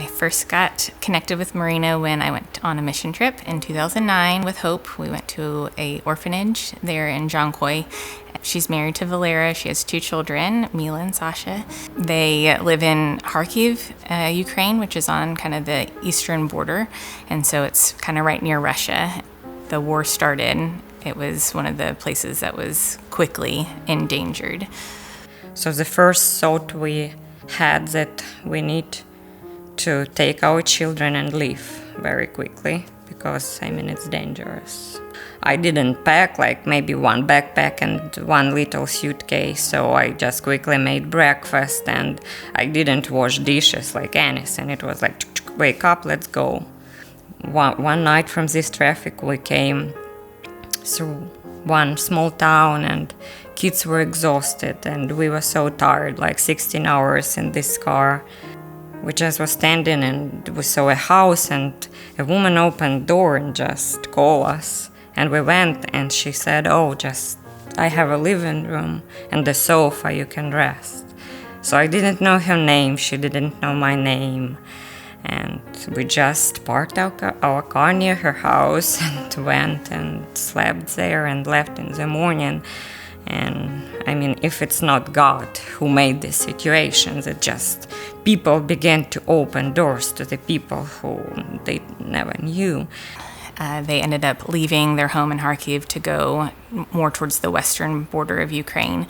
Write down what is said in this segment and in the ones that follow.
I first got connected with Marina when I went on a mission trip in 2009 with Hope. We went to a orphanage there in Jonquoy. She's married to Valera. She has 2 children, Mila and Sasha. They live in Kharkiv, Ukraine, which is on kind of the eastern border. And so it's kind of right near Russia. The war started. It was one of the places that was quickly endangered. So the first thought we had that we need to take our children and leave very quickly because, it's dangerous. I didn't pack like maybe one backpack and one little suitcase, so I just quickly made breakfast and I didn't wash dishes like anything. It was like, wake up, let's go. One night from this traffic we came through one small town and kids were exhausted and we were so tired, like 16 hours in this car. We just was standing and we saw a house and a woman opened the door and just called us. And we went and she said, I have a living room and the sofa, you can rest. So I didn't know her name, she didn't know my name. And we just parked our car near her house and went and slept there and left in the morning. And if it's not God who made this situation, that just people began to open doors to the people who they never knew. They ended up leaving their home in Kharkiv to go more towards the western border of Ukraine.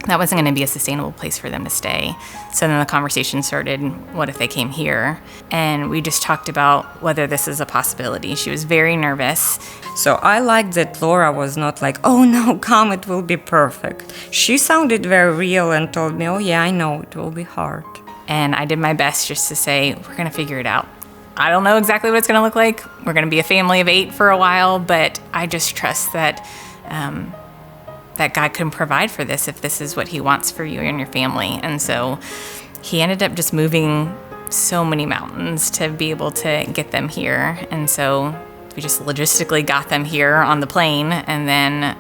That wasn't going to be a sustainable place for them to stay. So then the conversation started, what if they came here? And we just talked about whether this is a possibility. She was very nervous. So I liked that Laura was not like, oh no, come, it will be perfect. She sounded very real and told me, oh yeah, I know, it will be hard. And I did my best just to say, we're going to figure it out. I don't know exactly what it's going to look like. We're going to be a family of 8 for a while, but I just trust that that God can provide for this if this is what he wants for you and your family. And so he ended up just moving so many mountains to be able to get them here. And so we just logistically got them here on the plane and then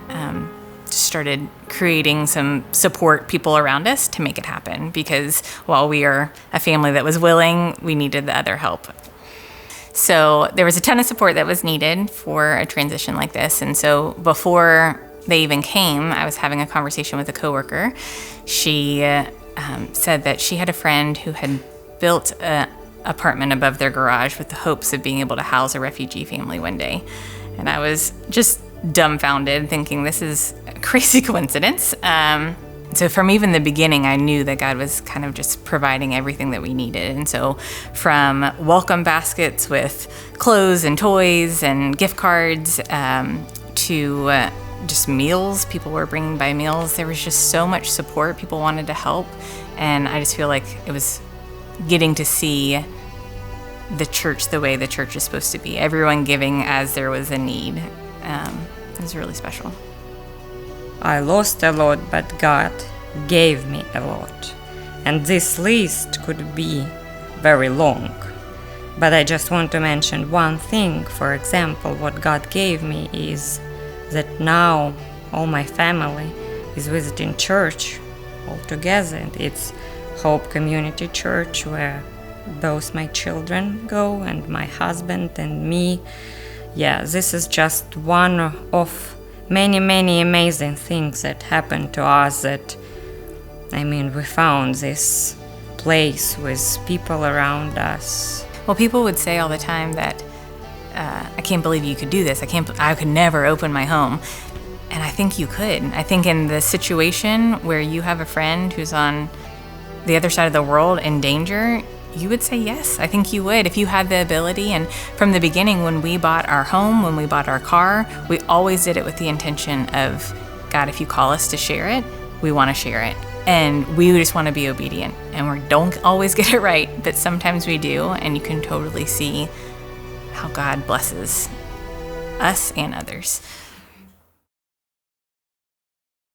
just started creating some support people around us to make it happen, because while we are a family that was willing, we needed the other help. So there was a ton of support that was needed for a transition like this. And so before they even came, I was having a conversation with a coworker. She said that she had a friend who had built an apartment above their garage with the hopes of being able to house a refugee family one day. And I was just dumbfounded, thinking this is a crazy coincidence. So from even the beginning, I knew that God was kind of just providing everything that we needed. And so from welcome baskets with clothes and toys and gift cards to just meals, people were bringing by meals. There was just so much support. People wanted to help. And I just feel like it was getting to see the church the way the church is supposed to be. Everyone giving as there was a need. It was really special. I lost a lot, but God gave me a lot. And this list could be very long. But I just want to mention one thing. For example, what God gave me is that now all my family is visiting church all together. It's Hope Community Church, where both my children go and my husband and me. Yeah, this is just one of many amazing things that happened to us, that we found this place with people around us. Well, people would say all the time that I can't believe you could do this. I could never open my home. And I think you could. I think in the situation where you have a friend who's on the other side of the world in danger, you would say yes. I think you would if you had the ability. And from the beginning, when we bought our home, when we bought our car, we always did it with the intention of, God, if you call us to share it, we want to share it. And we just want to be obedient. And we don't always get it right, but sometimes we do. And you can totally see how God blesses us and others.